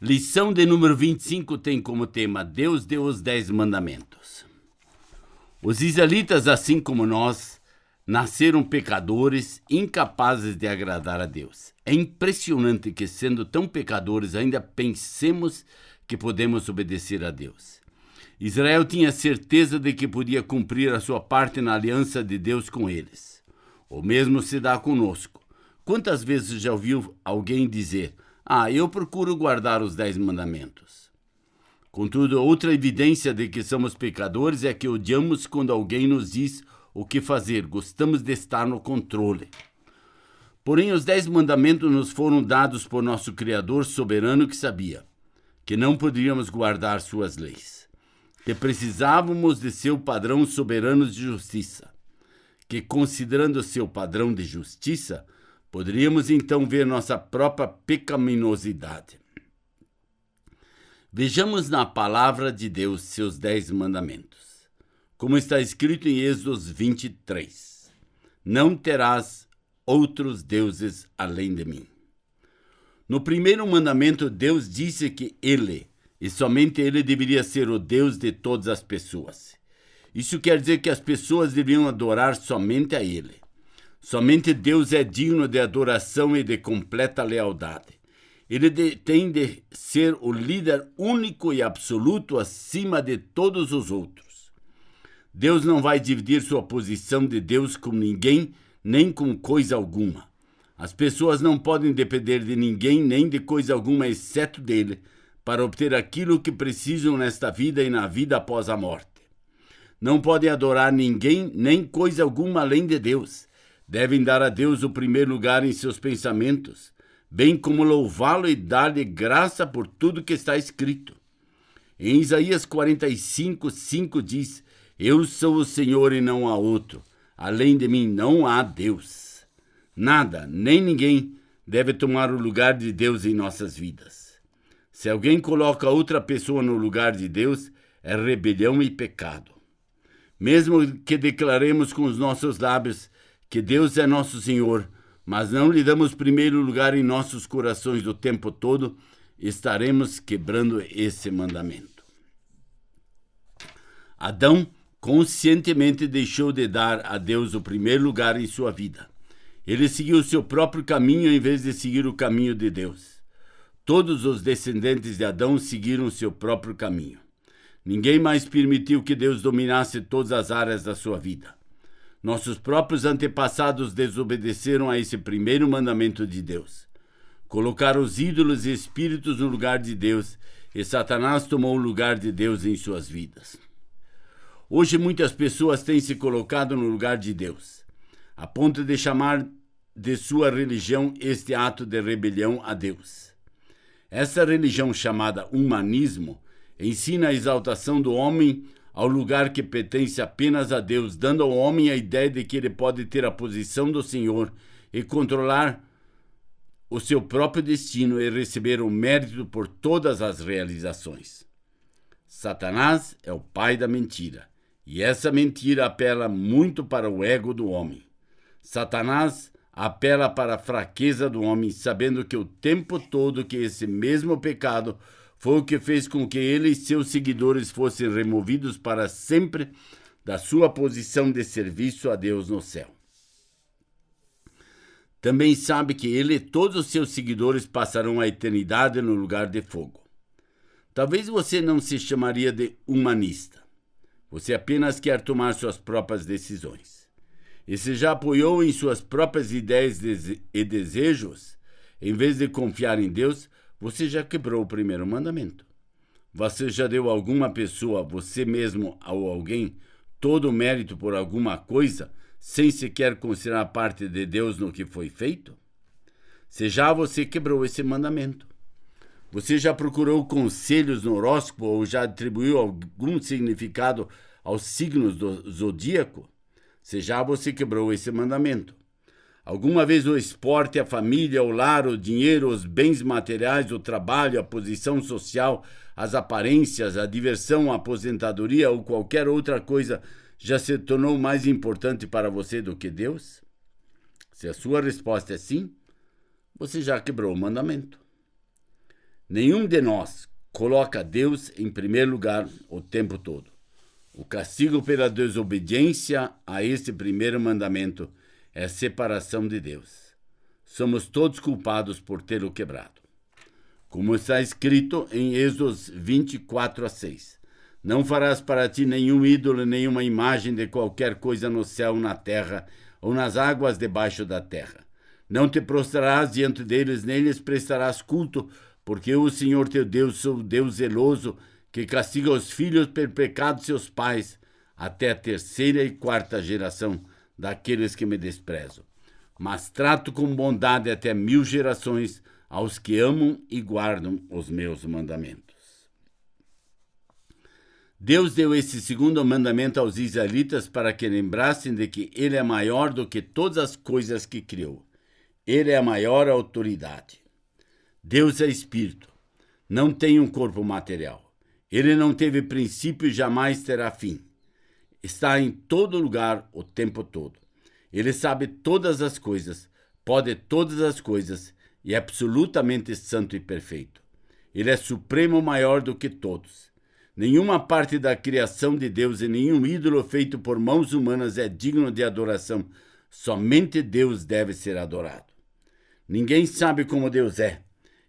Lição de número 25 tem como tema: Deus deu os 10 mandamentos. Os israelitas, assim como nós, nasceram pecadores, incapazes de agradar a Deus. É impressionante que, sendo tão pecadores, ainda pensemos que podemos obedecer a Deus. Israel tinha certeza de que podia cumprir a sua parte na aliança de Deus com eles. O mesmo se dá conosco. Quantas vezes já ouviu alguém dizer: eu procuro guardar os 10 mandamentos? Contudo, outra evidência de que somos pecadores é que odiamos quando alguém nos diz o que fazer. Gostamos de estar no controle. Porém, os 10 mandamentos nos foram dados por nosso Criador soberano, que sabia que não poderíamos guardar suas leis, que precisávamos de seu padrão soberano de justiça, que, considerando seu padrão de justiça, poderíamos então ver nossa própria pecaminosidade. Vejamos na palavra de Deus seus 10 mandamentos. Como está escrito em Êxodo 23: Não terás outros deuses além de mim. No primeiro mandamento, Deus disse que Ele, e somente Ele, deveria ser o Deus de todas as pessoas. Isso quer dizer que as pessoas deveriam adorar somente a Ele. Somente Deus é digno de adoração e de completa lealdade. Ele tem de ser o líder único e absoluto acima de todos os outros. Deus não vai dividir sua posição de Deus com ninguém, nem com coisa alguma. As pessoas não podem depender de ninguém nem de coisa alguma exceto dele para obter aquilo que precisam nesta vida e na vida após a morte. Não podem adorar ninguém nem coisa alguma além de Deus. Devem dar a Deus o primeiro lugar em seus pensamentos, bem como louvá-lo e dar-lhe graça por tudo que está escrito. Em Isaías 45:5 diz: Eu sou o Senhor e não há outro. Além de mim não há Deus. Nada, nem ninguém deve tomar o lugar de Deus em nossas vidas. Se alguém coloca outra pessoa no lugar de Deus, é rebelião e pecado. Mesmo que declaremos com os nossos lábios que Deus é nosso Senhor, mas não lhe damos primeiro lugar em nossos corações o tempo todo, estaremos quebrando esse mandamento. Adão conscientemente deixou de dar a Deus o primeiro lugar em sua vida. Ele seguiu o seu próprio caminho em vez de seguir o caminho de Deus. Todos os descendentes de Adão seguiram o seu próprio caminho. Ninguém mais permitiu que Deus dominasse todas as áreas da sua vida. Nossos próprios antepassados desobedeceram a esse primeiro mandamento de Deus. Colocaram os ídolos e espíritos no lugar de Deus, e Satanás tomou o lugar de Deus em suas vidas. Hoje muitas pessoas têm se colocado no lugar de Deus, a ponto de chamar de sua religião este ato de rebelião a Deus. Essa religião, chamada humanismo, ensina a exaltação do homem ao lugar que pertence apenas a Deus, dando ao homem a ideia de que ele pode ter a posição do Senhor e controlar o seu próprio destino e receber o mérito por todas as realizações. Satanás é o pai da mentira, e essa mentira apela muito para o ego do homem. Satanás apela para a fraqueza do homem, sabendo que o tempo todo que esse mesmo pecado foi o que fez com que ele e seus seguidores fossem removidos para sempre da sua posição de serviço a Deus no céu. Também sabe que ele e todos os seus seguidores passarão a eternidade no lugar de fogo. Talvez você não se chamaria de humanista. Você apenas quer tomar suas próprias decisões. E se já apoiou em suas próprias ideias e desejos, em vez de confiar em Deus, você já quebrou o primeiro mandamento. Você já deu a alguma pessoa, você mesmo ou alguém, todo o mérito por alguma coisa, sem sequer considerar parte de Deus no que foi feito? Se já você quebrou esse mandamento. Você já procurou conselhos no horóscopo ou já atribuiu algum significado aos signos do zodíaco? Se já você quebrou esse mandamento. Alguma vez o esporte, a família, o lar, o dinheiro, os bens materiais, o trabalho, a posição social, as aparências, a diversão, a aposentadoria ou qualquer outra coisa já se tornou mais importante para você do que Deus? Se a sua resposta é sim, você já quebrou o mandamento. Nenhum de nós coloca Deus em primeiro lugar o tempo todo. O castigo pela desobediência a este primeiro mandamento é a separação de Deus. Somos todos culpados por tê-lo quebrado. Como está escrito em Êxodo 24:6. Não farás para ti nenhum ídolo, nenhuma imagem de qualquer coisa no céu, na terra ou nas águas debaixo da terra. Não te prostrarás diante deles, nem lhes prestarás culto, porque eu, o Senhor teu Deus, sou Deus zeloso, que castiga os filhos pelo pecado de seus pais, até a 3ª e 4ª geração daqueles que me desprezam. Mas trato com bondade até 1000 gerações aos que amam e guardam os meus mandamentos. Deus deu esse segundo mandamento aos israelitas para que lembrassem de que Ele é maior do que todas as coisas que criou. Ele é a maior autoridade. Deus é espírito, não tem um corpo material. Ele não teve princípio e jamais terá fim. Está em todo lugar o tempo todo. Ele sabe todas as coisas, pode todas as coisas e é absolutamente santo e perfeito. Ele é supremo, maior do que todos. Nenhuma parte da criação de Deus e nenhum ídolo feito por mãos humanas é digno de adoração. Somente Deus deve ser adorado. Ninguém sabe como Deus é.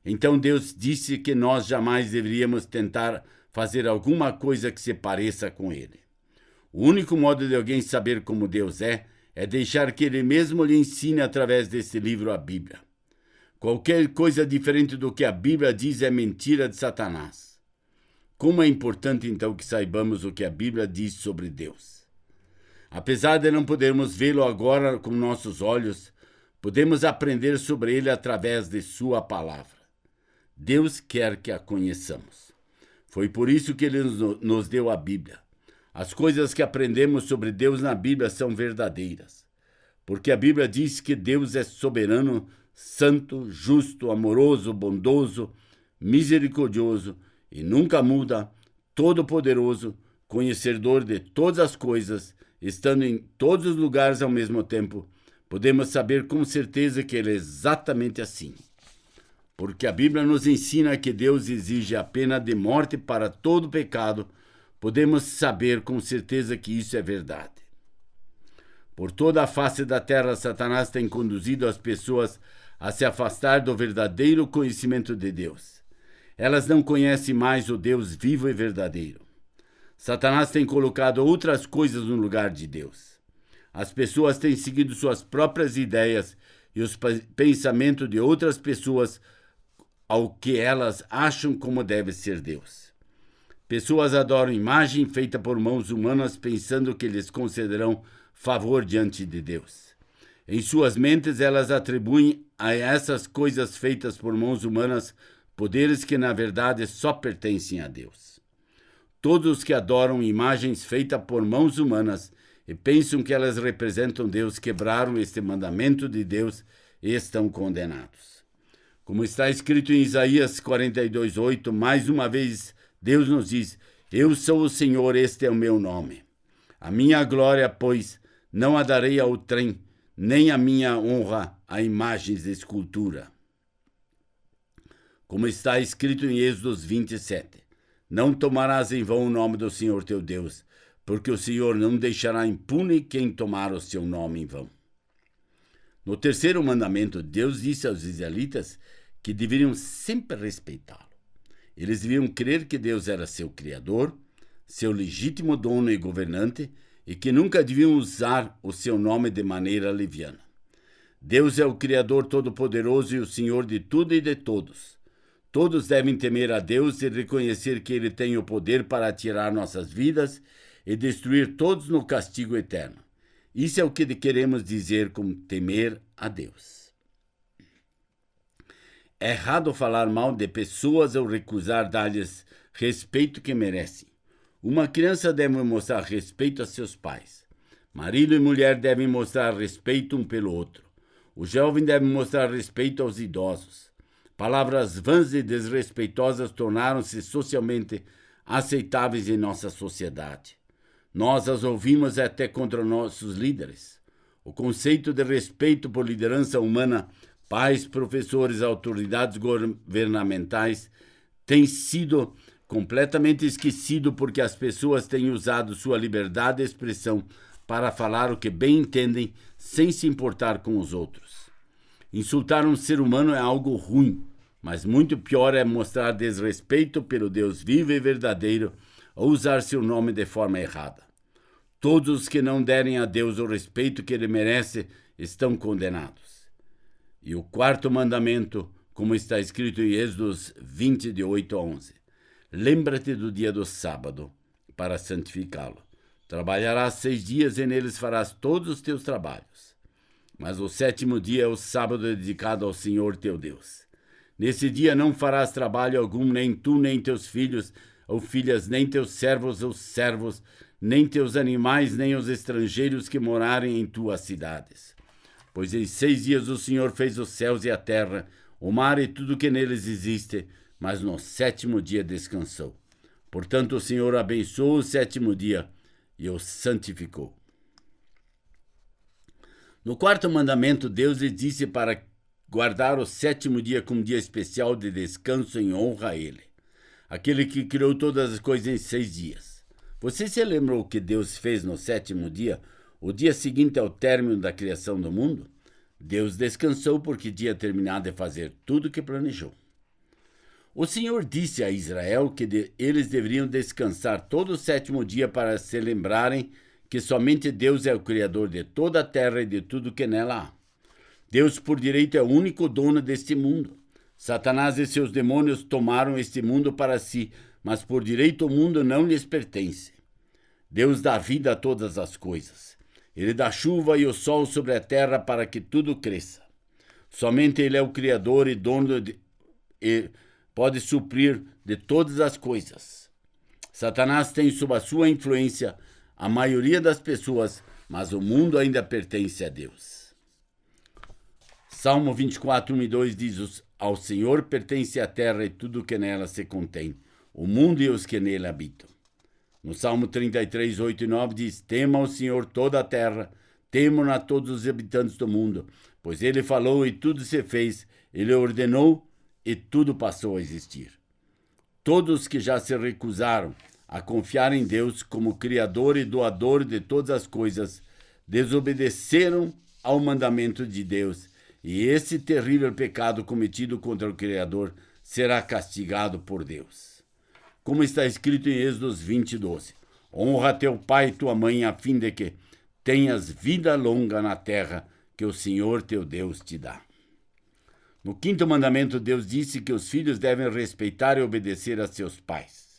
Então Deus disse que nós jamais deveríamos tentar fazer alguma coisa que se pareça com Ele. O único modo de alguém saber como Deus é deixar que Ele mesmo lhe ensine através desse livro, a Bíblia. Qualquer coisa diferente do que a Bíblia diz é mentira de Satanás. Como é importante, então, que saibamos o que a Bíblia diz sobre Deus. Apesar de não podermos vê-lo agora com nossos olhos, podemos aprender sobre Ele através de Sua palavra. Deus quer que a conheçamos. Foi por isso que Ele nos deu a Bíblia. As coisas que aprendemos sobre Deus na Bíblia são verdadeiras, porque a Bíblia diz que Deus é soberano, santo, justo, amoroso, bondoso, misericordioso e nunca muda, todo-poderoso, conhecedor de todas as coisas, estando em todos os lugares ao mesmo tempo. Podemos saber com certeza que Ele é exatamente assim. Porque a Bíblia nos ensina que Deus exige a pena de morte para todo pecado, podemos saber com certeza que isso é verdade. Por toda a face da terra, Satanás tem conduzido as pessoas a se afastar do verdadeiro conhecimento de Deus. Elas não conhecem mais o Deus vivo e verdadeiro. Satanás tem colocado outras coisas no lugar de Deus. As pessoas têm seguido suas próprias ideias e os pensamentos de outras pessoas ao que elas acham como deve ser Deus. Pessoas adoram imagem feita por mãos humanas pensando que lhes concederão favor diante de Deus. Em suas mentes, elas atribuem a essas coisas feitas por mãos humanas poderes que, na verdade, só pertencem a Deus. Todos os que adoram imagens feitas por mãos humanas e pensam que elas representam Deus quebraram este mandamento de Deus e estão condenados. Como está escrito em Isaías 42:8, mais uma vez Deus nos diz: eu sou o Senhor, este é o meu nome. A minha glória, pois, não a darei ao trem, nem a minha honra a imagens de escultura. Como está escrito em Êxodo 27, não tomarás em vão o nome do Senhor teu Deus, porque o Senhor não deixará impune quem tomar o seu nome em vão. No terceiro mandamento, Deus disse aos israelitas que deveriam sempre respeitá-lo. Eles deviam crer que Deus era seu Criador, seu legítimo dono e governante, e que nunca deviam usar o seu nome de maneira leviana. Deus é o Criador Todo-Poderoso e o Senhor de tudo e de todos. Todos devem temer a Deus e reconhecer que Ele tem o poder para tirar nossas vidas e destruir todos no castigo eterno. Isso é o que queremos dizer com temer a Deus. É errado falar mal de pessoas ou recusar dar-lhes respeito que merecem. Uma criança deve mostrar respeito a seus pais. Marido e mulher devem mostrar respeito um pelo outro. O jovem deve mostrar respeito aos idosos. Palavras vãs e desrespeitosas tornaram-se socialmente aceitáveis em nossa sociedade. Nós as ouvimos até contra nossos líderes. O conceito de respeito por liderança humana, pais, professores, autoridades governamentais, tem sido completamente esquecido porque as pessoas têm usado sua liberdade de expressão para falar o que bem entendem, sem se importar com os outros. Insultar um ser humano é algo ruim, mas muito pior é mostrar desrespeito pelo Deus vivo e verdadeiro ou usar seu nome de forma errada. Todos os que não derem a Deus o respeito que ele merece estão condenados. E o quarto mandamento, como está escrito em Êxodo 20, de 8 a 11. Lembra-te do dia do sábado, para santificá-lo. Trabalharás 6 dias e neles farás todos os teus trabalhos. Mas o 7º dia é o sábado dedicado ao Senhor teu Deus. Nesse dia não farás trabalho algum, nem tu, nem teus filhos ou filhas, nem teus servos ou servos, nem teus animais, nem os estrangeiros que morarem em tuas cidades. Pois em 6 dias o Senhor fez os céus e a terra, o mar e tudo que neles existe, mas no 7º dia descansou. Portanto, o Senhor abençoou o 7º dia e o santificou. No 4º mandamento, Deus lhe disse para guardar o 7º dia como dia especial de descanso em honra a Ele, aquele que criou todas as coisas em 6 dias. Você se lembrou o que Deus fez no 7º dia, o dia seguinte ao término da criação do mundo? Deus descansou porque tinha terminado de fazer tudo o que planejou. O Senhor disse a Israel que eles deveriam descansar todo o 7º dia para se lembrarem que somente Deus é o Criador de toda a terra e de tudo que nela há. Deus, por direito, é o único dono deste mundo. Satanás e seus demônios tomaram este mundo para si, mas por direito o mundo não lhes pertence. Deus dá vida a todas as coisas. Ele dá chuva e o sol sobre a terra para que tudo cresça. Somente Ele é o Criador e dono e pode suprir de todas as coisas. Satanás tem sob a sua influência a maioria das pessoas, mas o mundo ainda pertence a Deus. Salmo 24, 1 e 2 diz: Ao Senhor pertence a terra e tudo que nela se contém, o mundo e os que nele habitam. No Salmo 33, 8 e 9 diz: Tema ao Senhor toda a terra, temam a todos os habitantes do mundo, pois Ele falou e tudo se fez, Ele ordenou e tudo passou a existir. Todos que já se recusaram a confiar em Deus como Criador e doador de todas as coisas, desobedeceram ao mandamento de Deus, e esse terrível pecado cometido contra o Criador será castigado por Deus. Como está escrito em Êxodo 20, 12. Honra teu pai e tua mãe, a fim de que tenhas vida longa na terra que o Senhor teu Deus te dá. No 5º mandamento, Deus disse que os filhos devem respeitar e obedecer a seus pais.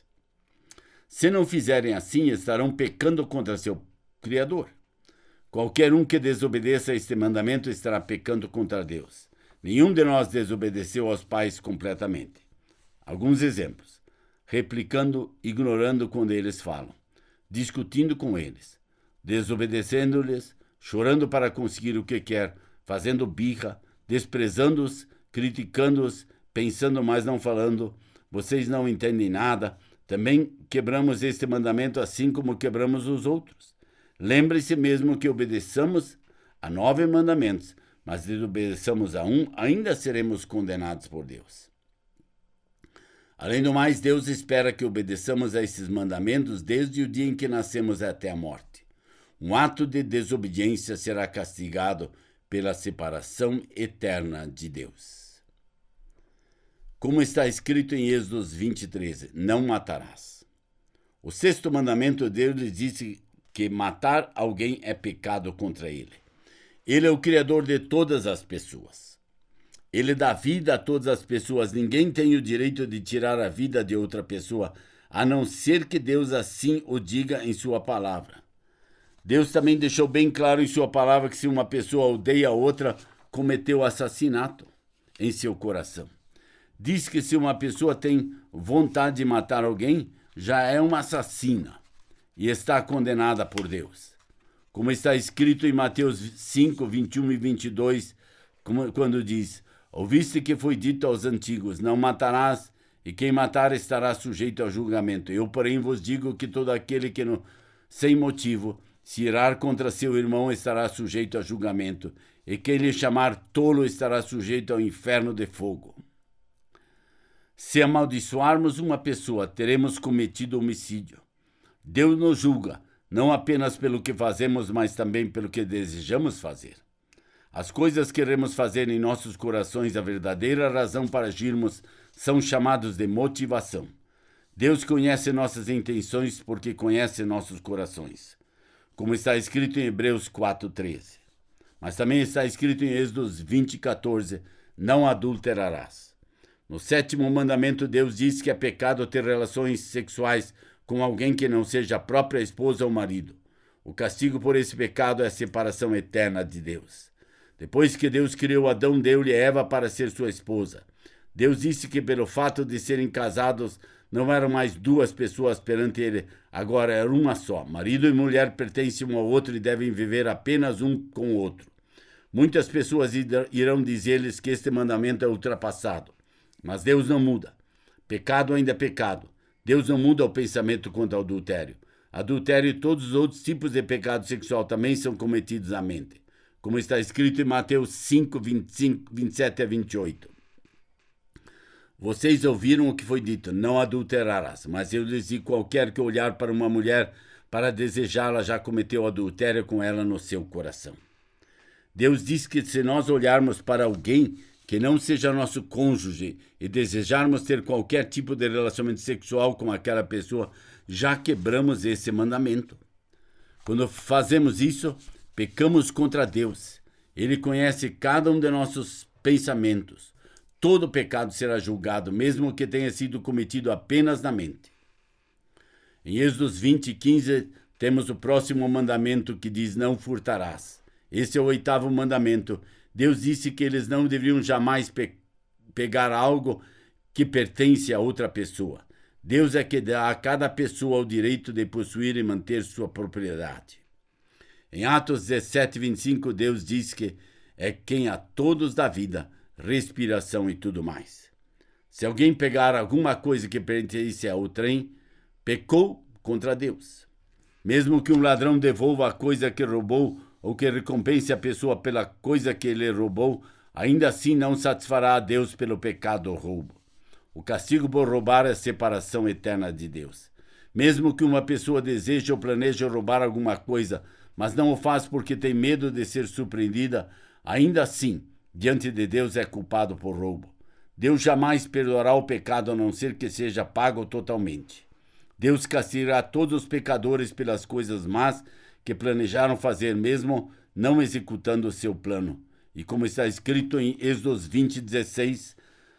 Se não fizerem assim, estarão pecando contra seu Criador. Qualquer um que desobedeça a este mandamento estará pecando contra Deus. Nenhum de nós desobedeceu aos pais completamente. Alguns exemplos: replicando, ignorando quando eles falam, discutindo com eles, desobedecendo-lhes, chorando para conseguir o que quer, fazendo birra, desprezando-os, criticando-os, pensando mas não falando, vocês não entendem nada. Também quebramos este mandamento assim como quebramos os outros. Lembre-se mesmo que obedeçamos a 9 mandamentos, mas se desobedeçamos a um, ainda seremos condenados por Deus. Além do mais, Deus espera que obedeçamos a esses mandamentos desde o dia em que nascemos até a morte. Um ato de desobediência será castigado pela separação eterna de Deus. Como está escrito em Êxodo 20:13, não matarás. O 6º mandamento, Deus lhe disse que matar alguém é pecado contra Ele. Ele é o Criador de todas as pessoas. Ele dá vida a todas as pessoas. Ninguém tem o direito de tirar a vida de outra pessoa, a não ser que Deus assim o diga em sua palavra. Deus também deixou bem claro em sua palavra que se uma pessoa odeia a outra, cometeu assassinato em seu coração. Diz que se uma pessoa tem vontade de matar alguém, já é uma assassina e está condenada por Deus. Como está escrito em Mateus 5, 21 e 22, quando diz: ouviste que foi dito aos antigos, não matarás, e quem matar estará sujeito ao julgamento. Eu, porém, vos digo que todo aquele que, sem motivo, se irar contra seu irmão estará sujeito a julgamento, e quem lhe chamar tolo estará sujeito ao inferno de fogo. Se amaldiçoarmos uma pessoa, teremos cometido homicídio. Deus nos julga, não apenas pelo que fazemos, mas também pelo que desejamos fazer. As coisas que queremos fazer em nossos corações, a verdadeira razão para agirmos, são chamados de motivação. Deus conhece nossas intenções porque conhece nossos corações, como está escrito em Hebreus 4:13. Mas também está escrito em Êxodo 20:14, não adulterarás. No 7º mandamento, Deus diz que é pecado ter relações sexuais com alguém que não seja a própria esposa ou marido. O castigo por esse pecado é a separação eterna de Deus. Depois que Deus criou Adão, deu-lhe Eva para ser sua esposa. Deus disse que pelo fato de serem casados, não eram mais duas pessoas perante ele, agora era uma só. Marido e mulher pertencem um ao outro e devem viver apenas um com o outro. Muitas pessoas irão dizer-lhes que este mandamento é ultrapassado, mas Deus não muda. Pecado ainda é pecado. Deus não muda o pensamento quanto ao adultério. Adultério e todos os outros tipos de pecado sexual também são cometidos na mente, como está escrito em Mateus 5, 27 a 28. Vocês ouviram o que foi dito, não adulterarás. Mas eu lhes digo, qualquer que olhar para uma mulher para desejá-la já cometeu adultério com ela no seu coração. Deus diz que se nós olharmos para alguém que não seja nosso cônjuge e desejarmos ter qualquer tipo de relacionamento sexual com aquela pessoa, já quebramos esse mandamento. Quando fazemos isso, pecamos contra Deus. Ele conhece cada um de nossos pensamentos. Todo pecado será julgado, mesmo que tenha sido cometido apenas na mente. Em Êxodo 20:15, temos o próximo mandamento que diz: não furtarás. Esse é o 8º mandamento. Deus disse que eles não deveriam jamais pegar algo que pertence a outra pessoa. Deus é que dá a cada pessoa o direito de possuir e manter sua propriedade. Em Atos 17:25, Deus diz que é quem a todos dá vida, respiração e tudo mais. Se alguém pegar alguma coisa que pertence a outrem, pecou contra Deus. Mesmo que um ladrão devolva a coisa que roubou ou que recompense a pessoa pela coisa que ele roubou, ainda assim não satisfará a Deus pelo pecado ou roubo. O castigo por roubar é a separação eterna de Deus. Mesmo que uma pessoa deseje ou planeje roubar alguma coisa, mas não o faz porque tem medo de ser surpreendida, ainda assim, diante de Deus é culpado por roubo. Deus jamais perdoará o pecado a não ser que seja pago totalmente. Deus castigará todos os pecadores pelas coisas más que planejaram fazer, mesmo não executando o seu plano. E como está escrito em Êxodo 20:16,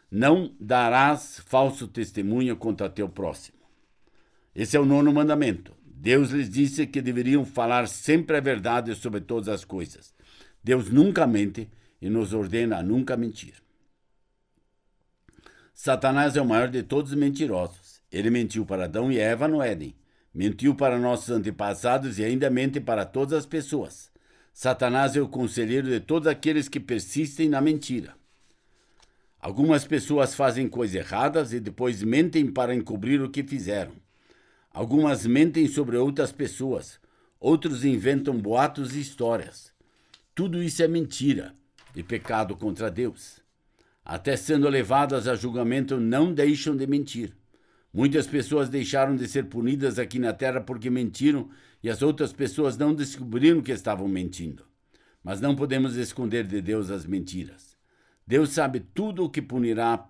não darás falso testemunho contra teu próximo. Esse é o 9º mandamento. Deus lhes disse que deveriam falar sempre a verdade sobre todas as coisas. Deus nunca mente e nos ordena a nunca mentir. Satanás é o maior de todos os mentirosos. Ele mentiu para Adão e Eva no Éden. Mentiu para nossos antepassados e ainda mente para todas as pessoas. Satanás é o conselheiro de todos aqueles que persistem na mentira. Algumas pessoas fazem coisas erradas e depois mentem para encobrir o que fizeram. Algumas mentem sobre outras pessoas. Outros inventam boatos e histórias. Tudo isso é mentira e pecado contra Deus. Até sendo levadas a julgamento, não deixam de mentir. Muitas pessoas deixaram de ser punidas aqui na terra porque mentiram e as outras pessoas não descobriram que estavam mentindo. Mas não podemos esconder de Deus as mentiras. Deus sabe tudo o que punirá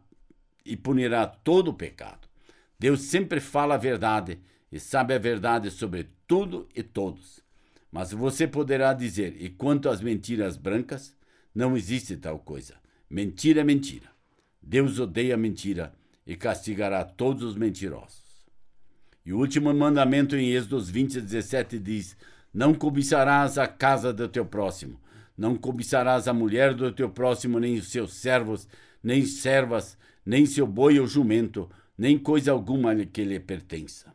e punirá todo o pecado. Deus sempre fala a verdade e sabe a verdade sobre tudo e todos. Mas você poderá dizer, e quanto às mentiras brancas, não existe tal coisa. Mentira é mentira. Deus odeia a mentira e castigará todos os mentirosos. E o último mandamento em Êxodo 20:17 diz: não cobiçarás a casa do teu próximo, não cobiçarás a mulher do teu próximo, nem os seus servos, nem servas, nem seu boi ou jumento, nem coisa alguma que lhe pertença.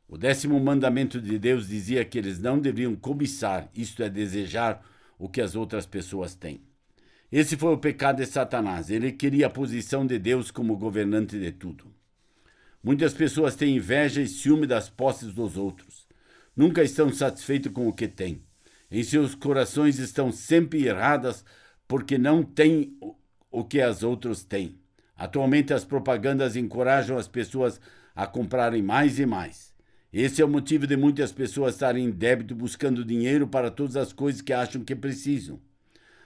O 10º mandamento de Deus dizia que eles não deveriam cobiçar, isto é, desejar o que as outras pessoas têm. Esse foi o pecado de Satanás. Ele queria a posição de Deus como governante de tudo. Muitas pessoas têm inveja e ciúme das posses dos outros. Nunca estão satisfeitos com o que têm. Em seus corações estão sempre erradas porque não têm o que as outros têm. Atualmente as propagandas encorajam as pessoas a comprarem mais e mais. Esse é o motivo de muitas pessoas estarem em débito buscando dinheiro para todas as coisas que acham que precisam.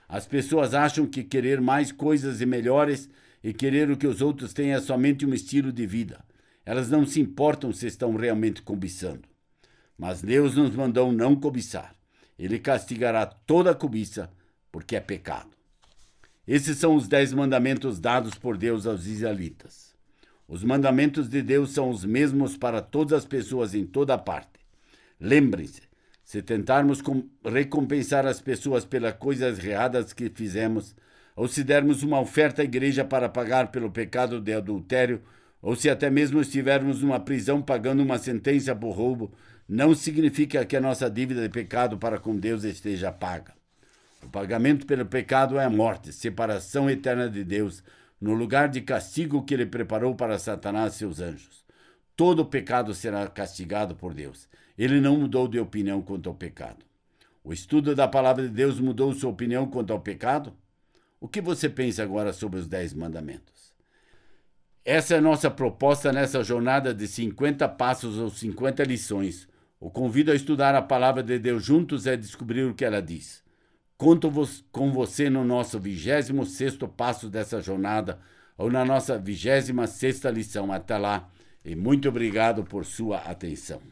As pessoas acham que querer mais coisas e melhores e querer o que os outros têm é somente um estilo de vida. Elas não se importam se estão realmente cobiçando. Mas Deus nos mandou não cobiçar. Ele castigará toda a cobiça, porque é pecado. Esses são os 10 mandamentos dados por Deus aos israelitas. Os mandamentos de Deus são os mesmos para todas as pessoas em toda parte. Lembrem-se, se tentarmos recompensar as pessoas pelas coisas erradas que fizemos, ou se dermos uma oferta à igreja para pagar pelo pecado de adultério, ou se até mesmo estivermos numa prisão pagando uma sentença por roubo, não significa que a nossa dívida de pecado para com Deus esteja paga. O pagamento pelo pecado é a morte, separação eterna de Deus, no lugar de castigo que ele preparou para Satanás e seus anjos. Todo pecado será castigado por Deus. Ele não mudou de opinião quanto ao pecado. O estudo da palavra de Deus mudou sua opinião quanto ao pecado? O que você pensa agora sobre os 10 mandamentos? Essa é a nossa proposta nessa jornada de 50 passos ou 50 lições. O convido a estudar a palavra de Deus juntos e a descobrir o que ela diz. Conto com você no nosso 26º passo dessa jornada ou na nossa 26ª lição. Até lá e muito obrigado por sua atenção.